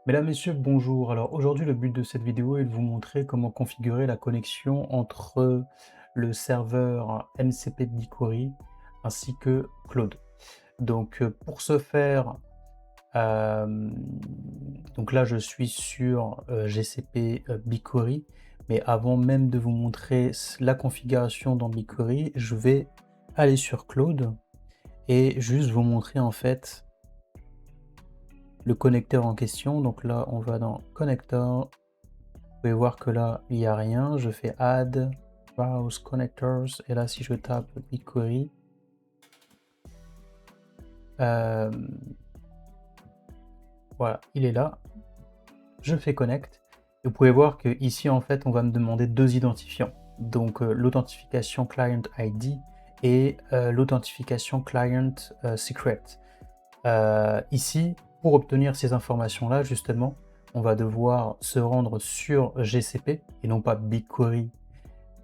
Mesdames, Messieurs, bonjour. Alors aujourd'hui, le but de cette vidéo est de vous montrer comment configurer la connexion entre le serveur MCP de BigQuery ainsi que Claude. Donc pour ce faire, euh, donc là je suis sur GCP BigQuery, mais avant même de vous montrer la configuration dans BigQuery, je vais aller sur Claude et juste vous montrer en fait le connecteur en question. Donc là, on va dans Connector. Vous pouvez voir que là, il n'y a rien. Je fais Add, Browse Connectors. Et là, si je tape BigQuery, euh, voilà, il est là. Je fais Connect. Et vous pouvez voir que ici, en fait, on va me demander deux identifiants. Donc, l'authentification Client ID et l'authentification Client Secret. Ici, pour obtenir ces informations-là, justement, on va devoir se rendre sur GCP et non pas BigQuery,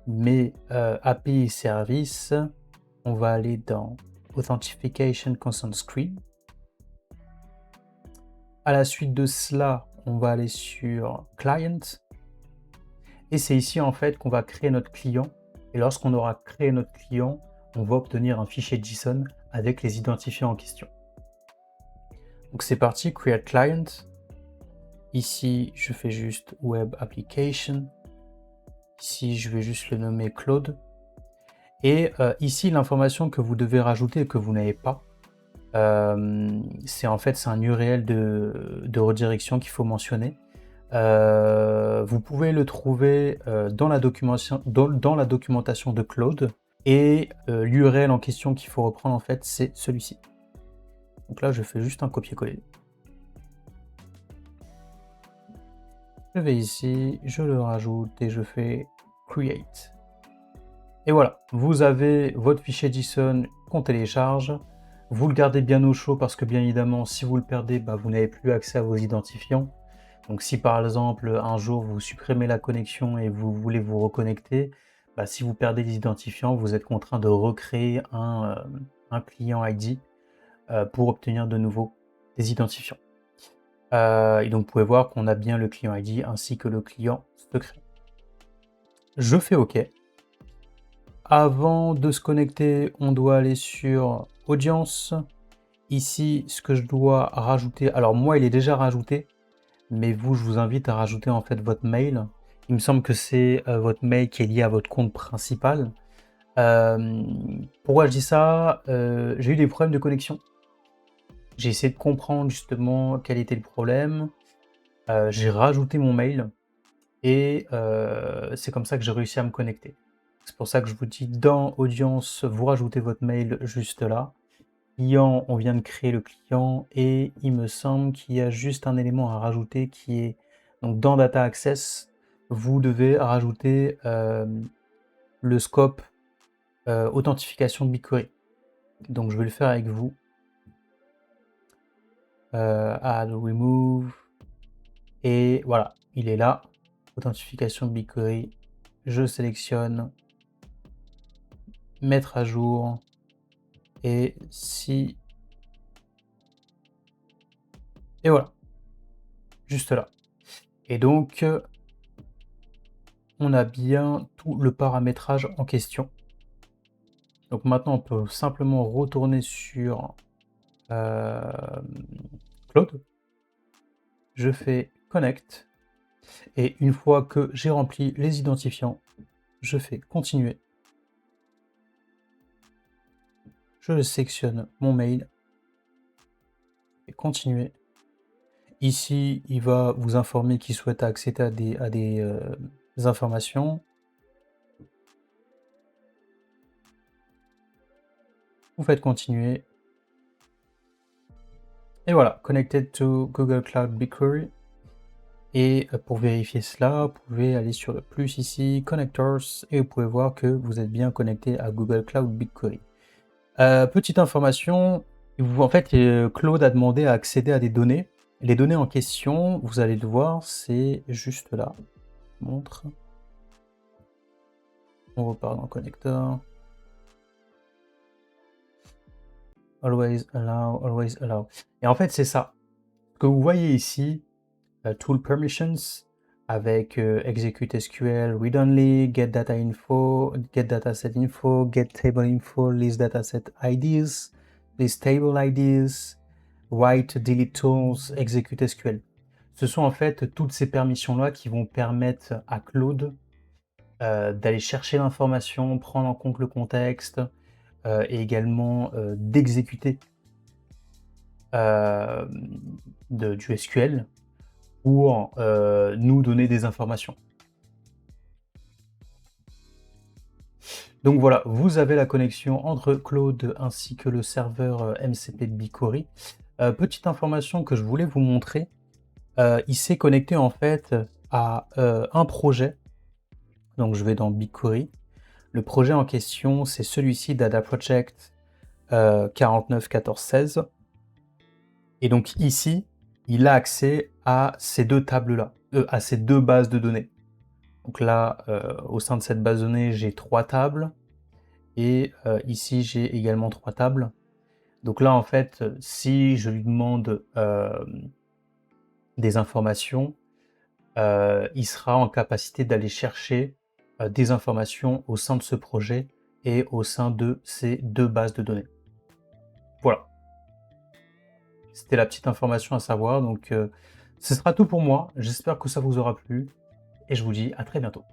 mais API Service. On va aller dans Authentication Consent Screen. À la suite de cela, on va aller sur Client. Et c'est ici en fait qu'on va créer notre client. Et lorsqu'on aura créé notre client, on va obtenir un fichier JSON avec les identifiants en question. Donc c'est parti, Create Client. Ici, je fais juste Web Application. Ici, je vais juste le nommer Claude. Et ici, l'information que vous devez rajouter et que vous n'avez pas, c'est en fait c'est un URL de redirection qu'il faut mentionner. Vous pouvez le trouver dans la documentation de Claude. Et l'URL en question qu'il faut reprendre, en fait, c'est celui-ci. Donc là, je fais juste un copier-coller. Je vais ici, je le rajoute et je fais Create. Et voilà, vous avez votre fichier JSON qu'on télécharge. Vous le gardez bien au chaud parce que bien évidemment, si vous le perdez, vous n'avez plus accès à vos identifiants. Donc si par exemple, un jour, vous supprimez la connexion et vous voulez vous reconnecter, si vous perdez les identifiants, vous êtes contraint de recréer un client ID pour obtenir de nouveau des identifiants. Et donc vous pouvez voir qu'on a bien le client ID ainsi que le client secret. Je fais OK. Avant de se connecter, on doit aller sur Audience. Ici, ce que je dois rajouter, alors moi il est déjà rajouté, mais vous, je vous invite à rajouter en fait votre mail. Il me semble que c'est votre mail qui est lié à votre compte principal. Pourquoi je dis ça? J'ai eu des problèmes de connexion. J'ai essayé de comprendre justement quel était le problème. J'ai rajouté mon mail et c'est comme ça que j'ai réussi à me connecter. C'est pour ça que je vous dis dans Audience, vous rajoutez votre mail juste là. Client, on vient de créer le client et il me semble qu'il y a juste un élément à rajouter qui est donc dans Data Access, vous devez rajouter le scope authentification de BigQuery. Donc je vais le faire avec vous. Add, remove. Et voilà, il est là. Authentification de BigQuery. Je sélectionne. Mettre à jour. Et si... Et voilà. Juste là. Et donc, on a bien tout le paramétrage en question. Donc maintenant, on peut simplement retourner sur Claude. Je fais Connect. Et une fois que j'ai rempli les identifiants, je fais Continuer. Je sélectionne mon mail et Continuer. Ici, il va vous informer qu'il souhaite accéder à des informations. Vous faites Continuer. Et voilà, Connected to Google Cloud BigQuery. Et pour vérifier cela, vous pouvez aller sur le plus ici, Connectors, et vous pouvez voir que vous êtes bien connecté à Google Cloud BigQuery. Petite information, en fait, Claude a demandé à accéder à des données. Les données en question, vous allez le voir, c'est juste là. Je vous montre. On repart dans le connecteur. Always allow, always allow. Et en fait, c'est ça. Ce que vous voyez ici, tool permissions avec execute SQL, read only, get data info, get dataset info, get table info, list dataset IDs, list table IDs, write, delete tools, execute SQL. Ce sont en fait toutes ces permissions-là qui vont permettre à Claude d'aller chercher l'information, prendre en compte le contexte et également d'exécuter du SQL pour nous donner des informations. Donc voilà, vous avez la connexion entre Claude ainsi que le serveur MCP de BigQuery. Petite information que je voulais vous montrer, il s'est connecté en fait à un projet. Donc je vais dans BigQuery. Le projet en question, c'est celui-ci, Data Project 491416. Et donc ici, il a accès à ces deux tables-là, à ces deux bases de données. Donc là, au sein de cette base de données, j'ai 3 tables. Et ici, j'ai également 3 tables. Donc là, en fait, si je lui demande des informations, il sera en capacité d'aller chercher des informations au sein de ce projet et au sein de ces deux bases de données. Voilà. C'était la petite information à savoir. Donc, ce sera tout pour moi. J'espère que ça vous aura plu et je vous dis à très bientôt.